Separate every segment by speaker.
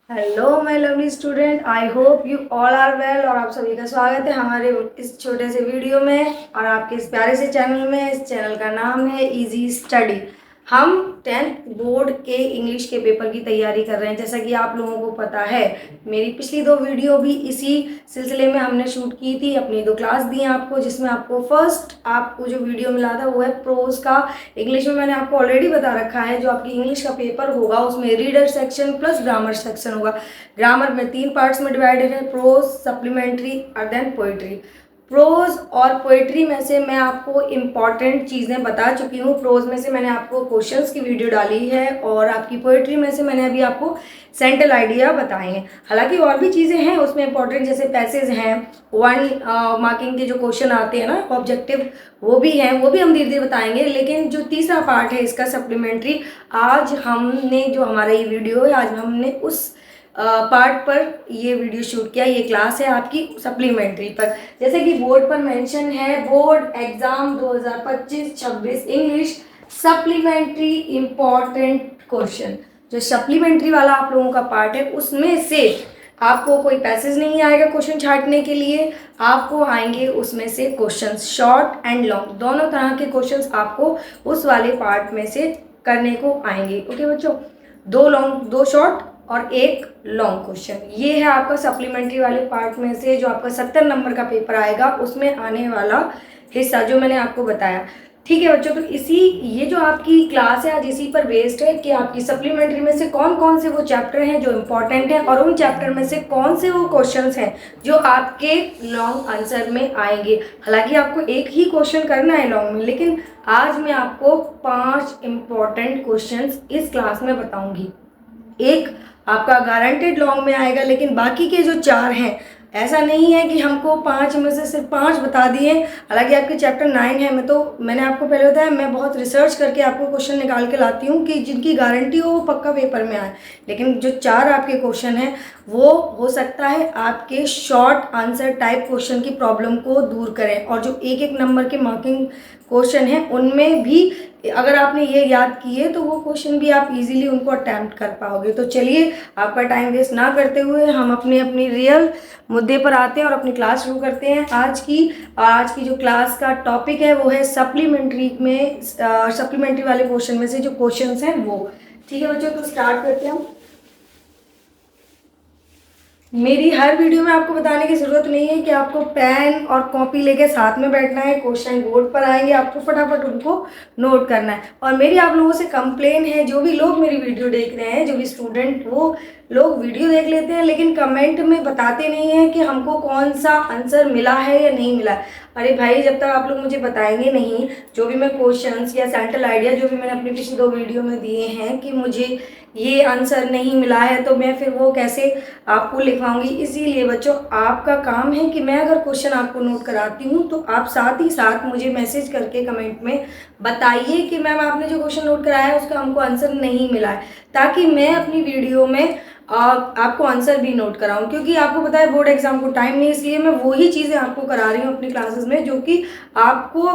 Speaker 1: Hello my lovely student, I hope you all are well. और आप सभी का स्वागत है हमारे इस छोटे से वीडियो में और आपके इस प्यारे से चैनल में। इस चैनल का नाम है इजी स्टडी। हम 10th बोर्ड के इंग्लिश के पेपर की तैयारी कर रहे हैं। जैसा कि आप लोगों को पता है, मेरी पिछली 2 वीडियो भी इसी सिलसिले में हमने शूट की थी। अपनी 2 क्लास दी हैं आपको, जिसमें आपको फर्स्ट आपको जो वीडियो मिला था वो है प्रोज का। इंग्लिश में मैंने आपको ऑलरेडी बता रखा है, जो आपकी इंग्लिश का पेपर होगा उसमें reader section plus grammar section होगा। ग्रामर में 3 पार्ट्स में डिवाइडेड है, प्रोज, सप्लीमेंट्री और देन पोइट्री। प्रोज और पोइट्री में से मैं आपको इम्पॉर्टेंट चीज़ें बता चुकी हूँ। प्रोज में से मैंने आपको क्वेश्चंस की वीडियो डाली है और आपकी पोइट्री में से मैंने अभी आपको सेंट्रल आइडिया बताए हैं। हालांकि और भी चीज़ें हैं उसमें इम्पॉर्टेंट, जैसे पैसेज हैं, 1 मार्किंग के जो क्वेश्चन आते हैं ना ऑब्जेक्टिव, वो भी हैं, वो भी हम धीरे धीरे बताएंगे। लेकिन जो तीसरा पार्ट है इसका सप्लीमेंट्री, आज हमने जो हमारा ये वीडियो है, आज हमने उस पार्ट पर ये वीडियो शूट किया। ये क्लास है आपकी सप्लीमेंट्री पर। जैसे कि बोर्ड पर मेंशन है, board exam 2025-26 English supplementary important question. जो सप्लीमेंट्री वाला आप लोगों का पार्ट है उसमें से आपको कोई पैसेज नहीं आएगा क्वेश्चन छांटने के लिए, आपको आएंगे उसमें से क्वेश्चंस, शॉर्ट एंड लॉन्ग दोनों तरह के क्वेश्चंस आपको उस वाले पार्ट में से करने को आएंगे। ओके बच्चों, 2 लॉन्ग, 2 शॉर्ट और 1 लॉन्ग क्वेश्चन। ये है आपका सप्लीमेंट्री वाले पार्ट में से जो आपका 70 नंबर का पेपर आएगा, उसमें आने वाला हिस्सा जो मैंने आपको बताया। ठीक है बच्चों, तो ये जो आपकी क्लास है आज इसी पर बेस्ड है कि आपकी सप्लीमेंट्री में से कौन कौन से वो चैप्टर हैं जो इम्पोर्टेंट हैं और उन चैप्टर में से कौन से वो क्वेश्चंस हैं जो आपके लॉन्ग आंसर में आएंगे। हालांकि आपको एक ही क्वेश्चन करना है लॉन्ग में, लेकिन आज मैं आपको 5 इम्पॉर्टेंट क्वेश्चंस इस क्लास में बताऊंगी। एक आपका गारंटेड लॉन्ग में आएगा, लेकिन बाकी के जो 4 हैं, ऐसा नहीं है कि हमको 5 में से सिर्फ 5 बता दिए। हालांकि आपके चैप्टर 9 है, मैंने आपको पहले बताया, मैं बहुत रिसर्च करके आपको क्वेश्चन निकाल के लाती हूँ कि जिनकी गारंटी हो वो पक्का पेपर में आए। लेकिन जो 4 आपके क्वेश्चन हैं वो हो सकता है आपके शॉर्ट आंसर टाइप क्वेश्चन की प्रॉब्लम को दूर करें, और जो 1-1 नंबर के मार्किंग क्वेश्चन हैं उनमें भी अगर आपने ये याद किए तो वो क्वेश्चन भी आप इजीली उनको अटैम्प्ट कर पाओगे। तो चलिए, आपका टाइम वेस्ट ना करते हुए हम अपनी अपनी रियल मुद्दे पर आते हैं और अपनी क्लास शुरू करते हैं। आज की जो क्लास का टॉपिक है वो है सप्लीमेंट्री में सप्लीमेंट्री वाले क्वेश्चन में से जो क्वेश्चंस हैं वो। ठीक है बच्चों, तो स्टार्ट करते हैं हम। मेरी हर वीडियो में आपको बताने की ज़रूरत नहीं है कि आपको पेन और कॉपी लेके साथ में बैठना है। क्वेश्चन बोर्ड पर आएंगे, आपको फटाफट उनको नोट करना है। और मेरी आप लोगों से कंप्लेन है, जो भी लोग मेरी वीडियो देख रहे हैं, जो भी स्टूडेंट, वो लोग वीडियो देख लेते हैं लेकिन कमेंट में बताते नहीं हैं कि हमको कौन सा आंसर मिला है या नहीं मिला है। अरे भाई, जब तक आप लोग मुझे बताएंगे नहीं जो भी मैं क्वेश्चंस या सेंट्रल आइडिया जो भी मैंने अपनी पिछली 2 वीडियो में दिए हैं कि मुझे ये आंसर नहीं मिला है, तो मैं फिर वो कैसे आपको लिखवाऊंगी। इसीलिए बच्चों, आपका काम है कि मैं अगर क्वेश्चन आपको नोट कराती हूँ तो आप साथ ही साथ मुझे मैसेज करके कमेंट में बताइए कि मैम आपने जो क्वेश्चन नोट कराया है उसका हमको आंसर नहीं मिला है, ताकि मैं अपनी वीडियो में आपको आंसर भी नोट कराऊं। क्योंकि आपको पता है बोर्ड एग्जाम को टाइम नहीं, इसलिए मैं वही चीज़ें आपको करा रही हूँ अपनी क्लासेस में जो कि आपको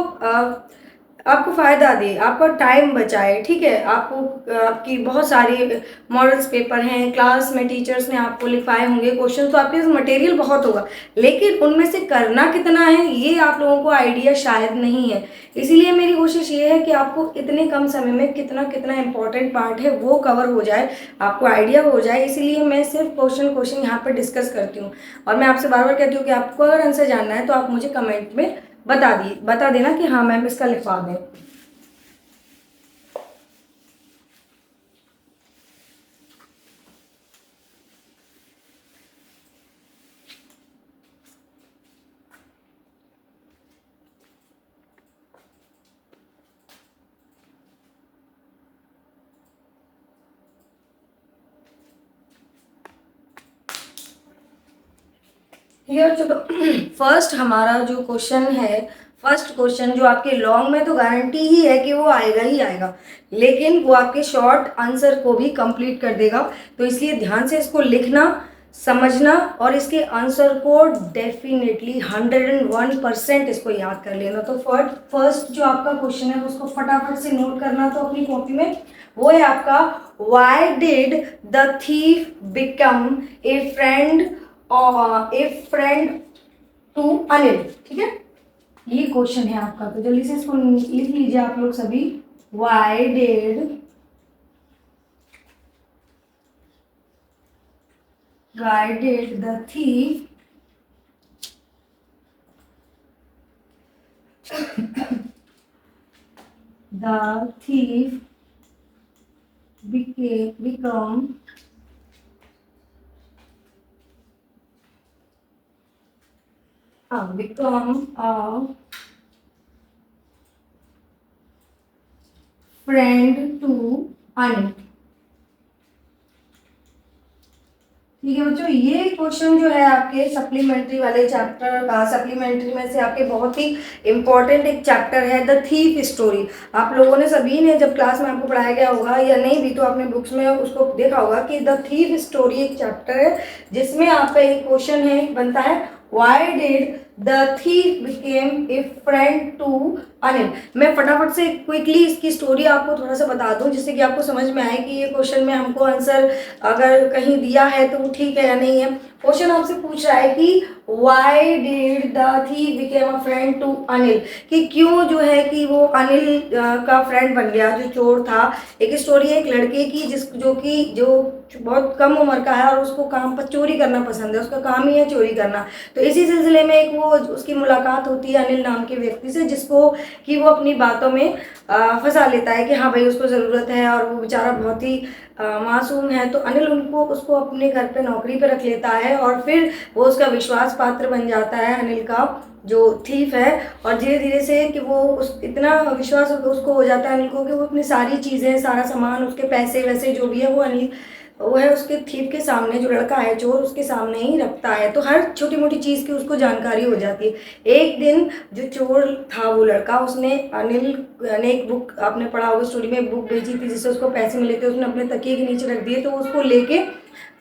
Speaker 1: आपको फ़ायदा दे, आपका टाइम बचाए। ठीक है, आपकी बहुत सारी मॉडल्स पेपर हैं, क्लास में टीचर्स ने आपको लिखवाए होंगे क्वेश्चन, तो आपके पास मटेरियल बहुत होगा, लेकिन उनमें से करना कितना है ये आप लोगों को आइडिया शायद नहीं है। इसीलिए मेरी कोशिश ये है कि आपको इतने कम समय में कितना कितना इंपॉर्टेंट पार्ट है वो कवर हो जाए, आपको आइडिया हो जाए। इसीलिए मैं सिर्फ क्वेश्चन यहाँ पर डिस्कस करती हूँ। और मैं आपसे बार बार कहती हूँ कि आपको अगर आंसर जानना है तो आप मुझे कमेंट में बता देना कि हाँ मैम इसका लिखवा दें। क्लियर? चलो, फर्स्ट हमारा जो क्वेश्चन है, फर्स्ट क्वेश्चन जो आपके लॉन्ग में तो गारंटी ही है कि वो आएगा ही आएगा, लेकिन वो आपके शॉर्ट आंसर को भी कंप्लीट कर देगा। तो इसलिए ध्यान से इसको लिखना, समझना और इसके आंसर को डेफिनेटली 101% इसको याद कर लेना। तो फर्स्ट जो आपका क्वेश्चन है उसको फटाफट से नोट करना तो अपनी कॉपी में, वो है आपका why did the thief become a friend to Anil. ठीक है, ये क्वेश्चन है आपका, तो जल्दी से इसको लिख लीजिए आप लोग सभी। Why did the thief become a friend to Anil। ठीक है बच्चों, ये क्वेश्चन जो है आपके सप्लीमेंट्री वाले चैप्टर का, सप्लीमेंट्री में से आपके बहुत ही इंपॉर्टेंट एक चैप्टर है द थीफ स्टोरी। आप लोगों ने सभी ने जब क्लास में आपको पढ़ाया गया होगा या नहीं भी तो आपने बुक्स में उसको देखा होगा कि द थीफ स्टोरी एक चैप्टर है जिसमें आपका एक क्वेश्चन है बनता है why did the thief became a friend to Anil. मैं फटाफट से क्विकली इसकी स्टोरी आपको थोड़ा सा बता दूं जिससे कि आपको समझ में आए कि ये क्वेश्चन में हमको आंसर अगर कहीं दिया है तो वो ठीक है या नहीं है। क्वेश्चन आपसे पूछ रहा है कि why did the thief became a friend to Anil, कि क्यों जो है कि वो अनिल का फ्रेंड बन गया जो चोर था। एक स्टोरी है एक लड़के की जो बहुत कम उम्र का है और उसको काम पर चोरी करना पसंद है, उसका काम ही है चोरी करना। तो इसी सिलसिले में एक वो उसकी मुलाकात होती है अनिल नाम के व्यक्ति से जिसको कि वो अपनी बातों में फंसा लेता है कि हाँ भाई उसको ज़रूरत है और वो बेचारा बहुत ही मासूम है। तो अनिल उसको अपने घर पे नौकरी पे रख लेता है और फिर वो उसका विश्वास पात्र बन जाता है अनिल का जो थीफ है। और धीरे धीरे से कि वो इतना विश्वास उसको हो जाता है अनिल को कि वो अपनी सारी चीज़ें, सारा सामान, उसके पैसे वैसे जो भी है वो है उसके थीफ के सामने, जो लड़का है चोर उसके सामने ही रखता है। तो हर छोटी मोटी चीज़ की उसको जानकारी हो जाती है। एक दिन जो चोर था वो लड़का, उसने अनिल ने एक बुक, आपने पढ़ा होगा स्टोरी में, एक बुक भेजी थी जिससे उसको पैसे मिले थे, उसने अपने तकिए के नीचे रख दिए। तो उसको लेके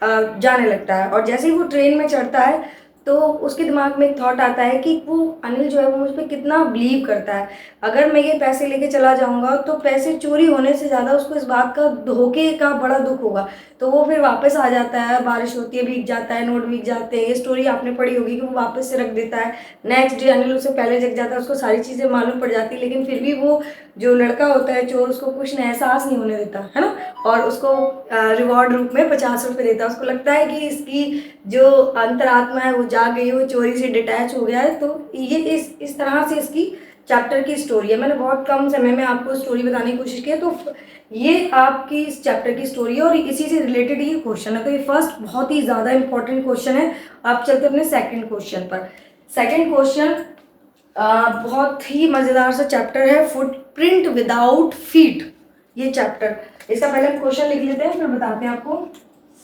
Speaker 1: जाने लगता है और जैसे ही वो ट्रेन में चढ़ता है तो उसके दिमाग में एक थॉट आता है कि वो अनिल जो है वो मुझ पर कितना बिलीव करता है। अगर मैं ये पैसे लेके चला जाऊंगा तो पैसे चोरी होने से ज़्यादा उसको इस बात का धोखे का बड़ा दुख होगा। तो वो फिर वापस आ जाता है, बारिश होती है, भीग जाता है, नोट भीग जाते हैं। ये स्टोरी आपने पढ़ी होगी कि वो वापस से रख देता है। नेक्स्ट डे अनिल उससे पहले जग जाता है, उसको सारी चीज़ें मालूम पड़ जाती है, लेकिन फिर भी वो जो लड़का होता है चोर उसको कुछ एहसास नहीं होने देता है ना, और उसको रिवॉर्ड रूप में 50 रुपये देता है। उसको लगता है कि इसकी जो अंतरात्मा है वो जाग गई है, वो चोरी से डिटैच हो गया है। तो ये इस तरह से इसकी चैप्टर की स्टोरी है। मैंने बहुत कम समय में आपको स्टोरी बताने की कोशिश की है। तो ये आपकी इस चैप्टर की स्टोरी है और इसी से रिलेटेड ये क्वेश्चन है। तो ये फर्स्ट बहुत ही ज़्यादा इंपॉर्टेंट क्वेश्चन है। आप चलते अपने सेकंड क्वेश्चन पर। सेकंड क्वेश्चन बहुत ही मज़ेदार सा चैप्टर है, फुटप्रिंट विदाउट फीट। ये चैप्टर, इसका पहले हम क्वेश्चन लिख लेते हैं फिर बताते हैं आपको।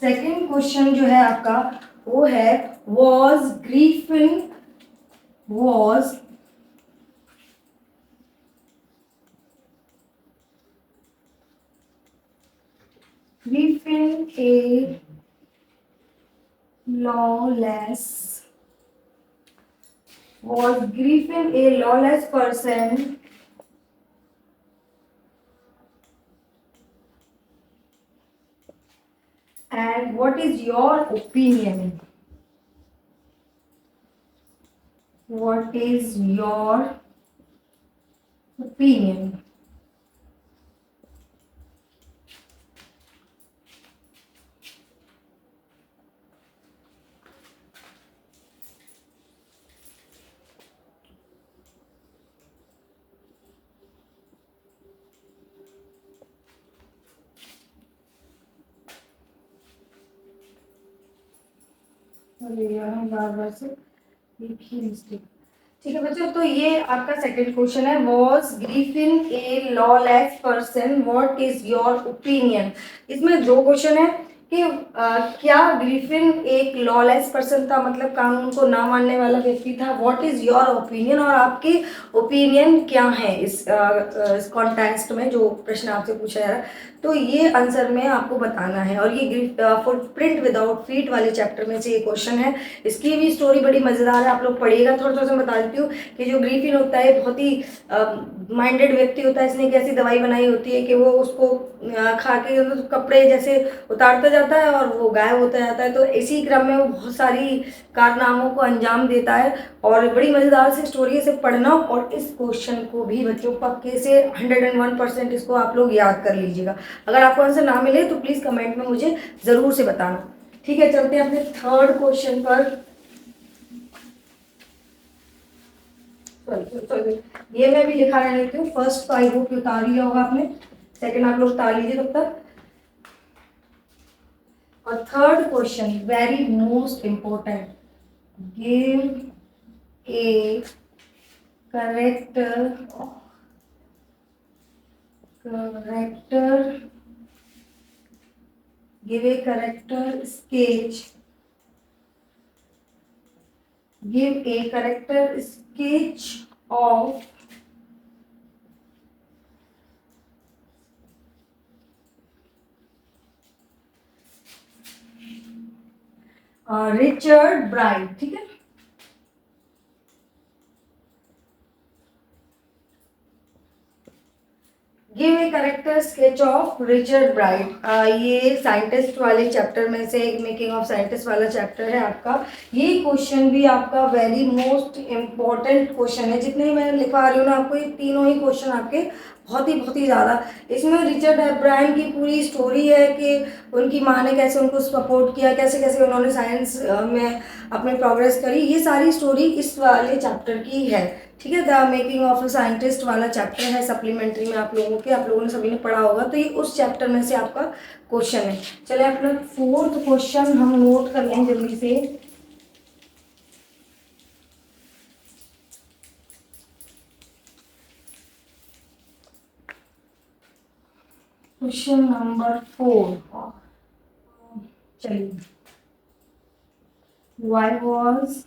Speaker 1: सेकंड क्वेश्चन जो है आपका वो है was griffin a lawless person and what is your opinion? What is your opinion? बार से एक ही मिस्टेक। ठीक है बच्चों, तो ये आपका सेकंड क्वेश्चन है, was griffin A lawless person, what is your opinion. इसमें दो क्वेश्चन है कि क्या ग्रीफिन एक लॉलेस पर्सन था, मतलब कानून को ना मानने वाला व्यक्ति था। व्हाट इज योर ओपिनियन, और आपके ओपिनियन क्या है इस कॉन्टेक्स्ट में जो प्रश्न आपसे पूछा जा रहा है। तो ये आंसर में आपको बताना है। और ये फुटप्रिंट विदाउट फीट वाले चैप्टर में से ये क्वेश्चन है। इसकी भी स्टोरी बड़ी मज़ेदार है, आप लोग पढ़िएगा। थोड़ा थोड़ा सा बता देती हूँ कि जो ग्रिफिन होता है बहुत ही माइंडेड व्यक्ति होता है। इसने एक ऐसी दवाई बनाई होती है कि वो उसको खा के मतलब कपड़े जैसे उतारता जाता है और वो गायब होता जाता है। तो इसी क्रम में वो बहुत सारी कारनामों को अंजाम देता है और बड़ी मज़ेदार सी स्टोरी है। इसे पढ़ना और इस क्वेश्चन को भी बच्चों पक्के से 101% इसको आप लोग याद कर लीजिएगा। अगर आपको आंसर ना मिले तो प्लीज़ कमेंट में मुझे ज़रूर से बताना। ठीक है, चलते हैं अपने थर्ड क्वेश्चन पर। ये मैं भी लिखा रह लेती हूँ। फर्स्ट तो आई होप उतार लिया होगा आपने, सेकंड आप लोग उतार लीजिए तब तक। और third question very most important, give a character give a character sketch of Richard bright. ठीक है, give a character sketch of Richard bright. ये साइंटिस्ट वाले चैप्टर में से एक मेकिंग ऑफ साइंटिस्ट वाला चैप्टर है आपका। ये क्वेश्चन भी आपका वेरी मोस्ट इम्पॉर्टेंट क्वेश्चन है। जितने मैं लिखवा रही हूँ ना आपको, ये तीनों ही क्वेश्चन आपके बहुत ही ज़्यादा। इसमें रिचर्ड ब्रायन की पूरी स्टोरी है कि उनकी माँ ने कैसे उनको सपोर्ट किया, कैसे कैसे उन्होंने साइंस में अपने प्रोग्रेस करी। ये सारी स्टोरी इस वाले चैप्टर की है। ठीक है, the making of a scientist वाला चैप्टर है सप्लीमेंट्री में आप लोगों ने सभी ने पढ़ा होगा। तो ये उस चैप्टर में से आपका क्वेश्चन है। चलिए अपना फोर्थ क्वेश्चन हम नोट कर लें जल्दी से। क्वेश्चन नंबर 4, चलिए, why was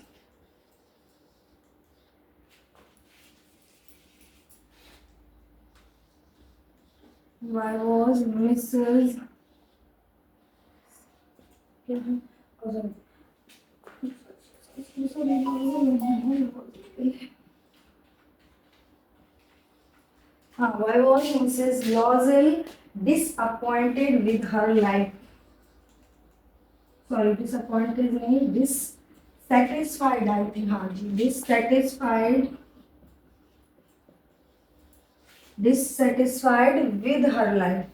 Speaker 1: Mrs. Why was Mrs. Lozel disappointed with her life? Sorry, disappointed नहीं, dissatisfied I think। हाँ जी, dissatisfied with her life।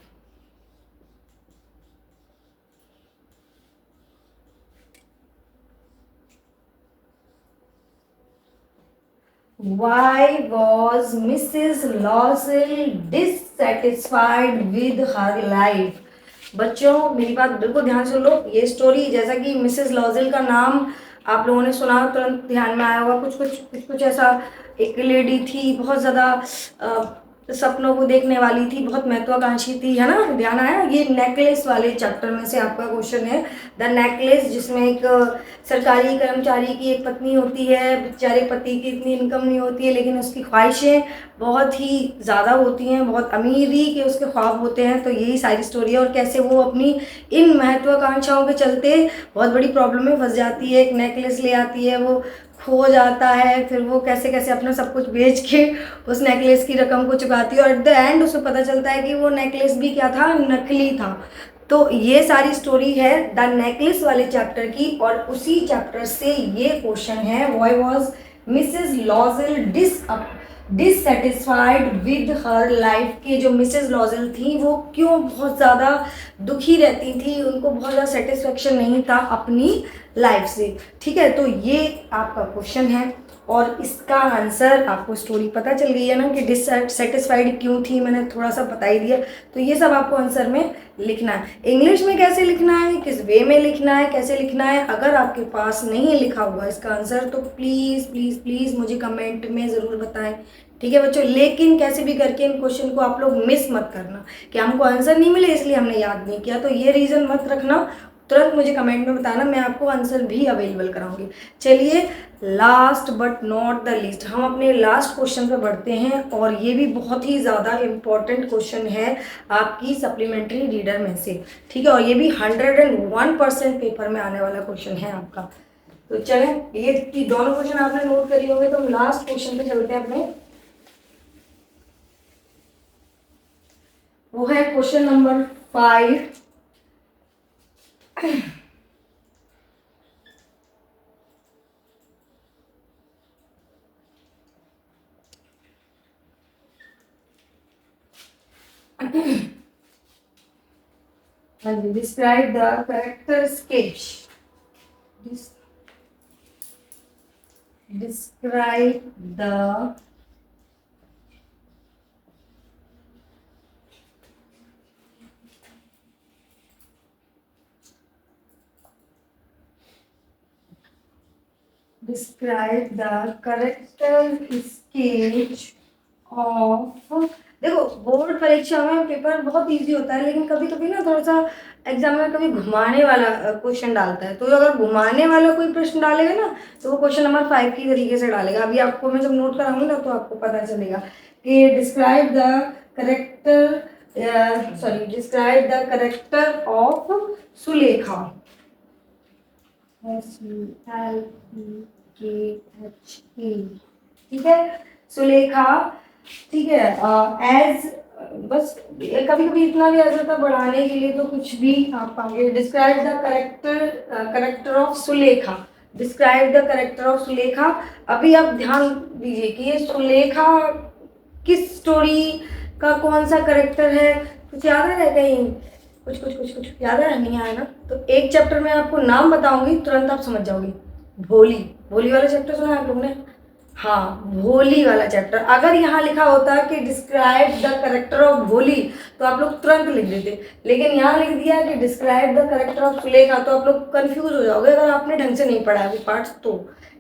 Speaker 1: Why was Mrs. Lozel dissatisfied with her life? बच्चों मेरी बात बिल्कुल ध्यान से लो। ये स्टोरी जैसा कि मिसेस लॉजेल का नाम आप लोगों ने सुना तुरंत ध्यान में आया होगा। कुछ ऐसा, एक लेडी थी बहुत ज़्यादा सपनों को देखने वाली थी, बहुत महत्वाकांक्षी थी, है ना, ध्यान आया। ये नेकलेस वाले चैप्टर में से आपका क्वेश्चन है, द नेकलेस, जिसमें एक सरकारी कर्मचारी की एक पत्नी होती है। बेचारे पति की इतनी इनकम नहीं होती है, लेकिन उसकी ख्वाहिशें बहुत ही ज़्यादा होती हैं, बहुत अमीरी के उसके ख्वाब होते हैं। तो यही सारी स्टोरी है और कैसे वो अपनी इन महत्वाकांक्षाओं के चलते बहुत बड़ी प्रॉब्लम में फंस जाती है। एक नेकलेस ले आती है, वो खो जाता है, फिर वो कैसे कैसे अपना सब कुछ बेच के उस नेकलेस की रकम को चुकाती है और एट द एंड उसे पता चलता है कि वो नेकलेस भी क्या था, नकली था। तो ये सारी स्टोरी है द नेकलेस वाले चैप्टर की और उसी चैप्टर से ये क्वेश्चन है, why was Mrs Loisel dissatisfied with her life. के जो मिसेस लॉजेल थी वो क्यों बहुत ज़्यादा दुखी रहती थी, उनको बहुत ज़्यादा सेटिस्फेक्शन नहीं था अपनी लाइफ से। ठीक है, तो ये आपका क्वेश्चन है और इसका आंसर आपको स्टोरी पता चल गई है ना कि डिससेटिस्फाइड क्यों थी, मैंने थोड़ा सा बता ही दिया। तो ये सब आपको आंसर में लिखना है। इंग्लिश में कैसे लिखना है, किस वे में लिखना है, कैसे लिखना है, अगर आपके पास नहीं लिखा हुआ इसका आंसर तो प्लीज़ प्लीज़ प्लीज़ मुझे कमेंट में ज़रूर बताएं। ठीक है बच्चों, लेकिन कैसे भी करके इन क्वेश्चन को आप लोग मिस मत करना कि हमको आंसर नहीं मिले इसलिए हमने याद नहीं किया। तो ये रीज़न मत रखना, तुरंत मुझे कमेंट में बताना, मैं आपको आंसर भी अवेलेबल कराऊंगी। चलिए, last but not the least, हम अपने लास्ट क्वेश्चन पर बढ़ते हैं, और ये भी बहुत ही ज़्यादा इम्पॉर्टेंट क्वेश्चन है आपकी सप्लीमेंट्री रीडर में से, ठीक है, और ये भी 101% पेपर में आने वाला क्वेश्चन है आपका। तो चलें, ये दोनों क्वेश्चन आपने नोट करी होंगे, तो हम लास्ट क्वेश्चन पे चलते हैं अपने। वो है question number 5। Describe the character sketch. Describe the character sketch of। देखो, बोर्ड परीक्षा में पेपर बहुत इजी होता है, लेकिन कभी कभी ना थोड़ा सा एग्जाम में कभी घुमाने वाला क्वेश्चन डालता है, तो अगर घुमाने वाला कोई प्रश्न डालेगा ना, तो वो क्वेश्चन नंबर 5 की तरीके से डालेगा। अभी आपको मैं जब नोट कराऊंगी ना, तो आपको पता चलेगा कि describe the character of Sulekha. ठीक है, सुलेखा, ठीक है। एज बस कभी कभी इतना भी आ जाता है बढ़ाने के लिए, तो कुछ भी आप आगे। Describe the character of Sulekha. Describe the character of Sulekha. अभी आप ध्यान दीजिए कि ये सुलेखा किस स्टोरी का कौन सा करेक्टर है, कुछ याद है कहीं? कुछ याद है? नहीं आया ना? तो एक चैप्टर में आपको नाम बताऊंगी, तुरंत आप समझ जाओगे। भोली, भोली वाला चैप्टर सुना है आप लोगों ने? हाँ, भोली वाला चैप्टर। अगर यहाँ लिखा होता कि डिस्क्राइब द करेक्टर ऑफ भोली, तो आप लोग तुरंत लिख देते, लेकिन यहाँ लिख दिया कि describe the character of Sulekha, तो आप लोग कंफ्यूज हो जाओगे अगर आपने ढंग से नहीं पढ़ा है वो पार्ट्स तो।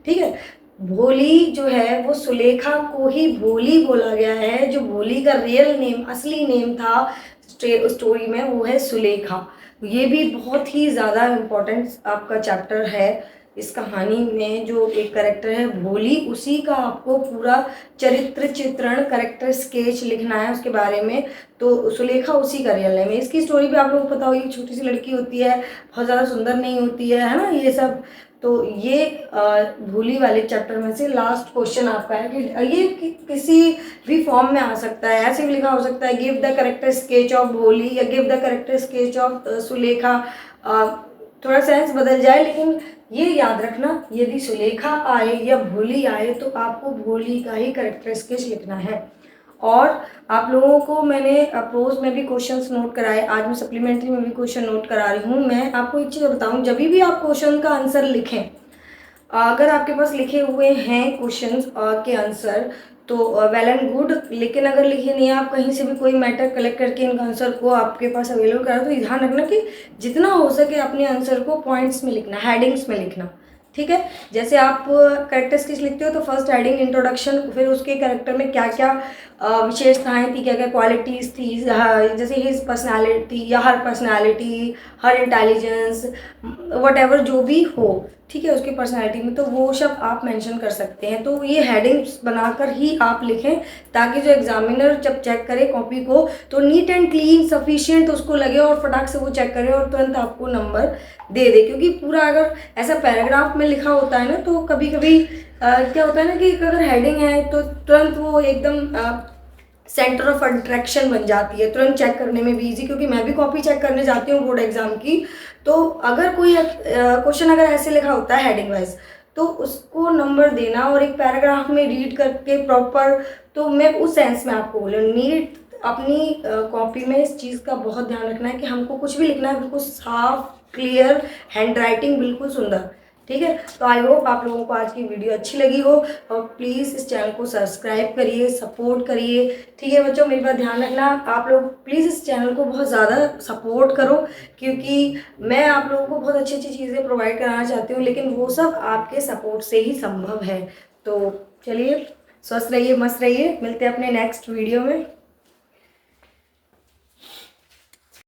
Speaker 1: ठीक है, भोली जो है वो सुलेखा को ही भोली बोला गया है, जो भोली का रियल नेम, असली नेम था स्टोरी में, वो है सुलेखा। ये भी बहुत ही ज़्यादा इम्पोर्टेंट आपका चैप्टर है। इस कहानी में जो एक करेक्टर है भोली, उसी का आपको पूरा चरित्र चित्रण, करेक्टर स्केच लिखना है उसके बारे में। तो सुलेखा उसी का रियल नेम है। इसकी स्टोरी भी आप लोगों को पता होगी, छोटी सी लड़की होती है, बहुत ज़्यादा सुंदर नहीं होती है ना, ये सब। तो ये भोली वाले चैप्टर में से लास्ट क्वेश्चन आपका है कि ये किसी भी फॉर्म में आ सकता है, ऐसे भी लिखा हो सकता है give the character sketch of भोली, या give the character sketch of Sulekha. थोड़ा सेंस बदल जाए, लेकिन ये याद रखना, यदि सुलेखा आए या भोली आए, तो आपको भोली का ही करेक्टर स्केच लिखना है। और आप लोगों को मैंने प्रोज में भी क्वेश्चंस नोट कराए, आज मैं सप्लीमेंट्री में भी क्वेश्चन नोट करा रही हूँ। मैं आपको एक चीज़ बताऊँ, जब भी आप क्वेश्चन का आंसर लिखें, अगर आपके पास लिखे हुए हैं क्वेश्चंस के आंसर, तो वेल एंड गुड, लेकिन अगर लिखे नहीं है, आप कहीं से भी कोई मैटर कलेक्ट करके इनका आंसर को आपके पास अवेलेबल करा, तो ध्यान रखना कि जितना हो सके अपने आंसर को पॉइंट्स में लिखना, हेडिंग्स में लिखना। ठीक है, जैसे आप कैरेक्टर स्केच लिखते हो तो फर्स्ट हेडिंग इंट्रोडक्शन, फिर उसके कैरेक्टर में क्या क्या विशेषताएं थी, क्या क्या क्वालिटीज़ थी, जैसे हिज पर्सनालिटी या her personality, her intelligence, whatever जो भी हो, ठीक है, उसकी पर्सनालिटी में, तो वो सब आप मेंशन कर सकते हैं। तो ये हेडिंग्स बनाकर ही आप लिखें, ताकि जो एग्जामिनर जब चेक करे कॉपी को, तो नीट एंड क्लीन सफिशिएंट उसको लगे, और फटाक से वो चेक करे और तुरंत आपको नंबर दे दे। क्योंकि पूरा अगर ऐसा पैराग्राफ में लिखा होता है ना, तो कभी कभी क्या होता है ना कि अगर हेडिंग है तो तुरंत वो एकदम सेंटर ऑफ अट्रैक्शन बन जाती है, तुरंत चेक करने में भी ईजी। क्योंकि मैं भी कॉपी चेक करने जाती हूँ बोर्ड एग्जाम की, तो अगर कोई क्वेश्चन अगर ऐसे लिखा होता है हेडिंग वाइज, तो उसको नंबर देना, और एक पैराग्राफ में रीड करके प्रॉपर, तो मैं उस सेंस में आपको बोलूँ, नीट अपनी कॉपी में इस चीज़ का बहुत ध्यान रखना है कि हमको कुछ भी लिखना है बिल्कुल साफ, क्लियर, हैंड राइटिंग बिल्कुल सुंदर। ठीक है, तो आई होप आप लोगों को आज की वीडियो अच्छी लगी हो, और प्लीज़ इस चैनल को सब्सक्राइब करिए, सपोर्ट करिए। ठीक है बच्चों, मेरी बात ध्यान रखना, आप लोग प्लीज़ इस चैनल को बहुत ज़्यादा सपोर्ट करो, क्योंकि मैं आप लोगों को बहुत अच्छी अच्छी चीज़ें प्रोवाइड कराना चाहती हूँ, लेकिन वो सब आपके सपोर्ट से ही संभव है। तो चलिए, स्वस्थ रहिए, मस्त रहिए, मिलते हैं अपने नेक्स्ट वीडियो में।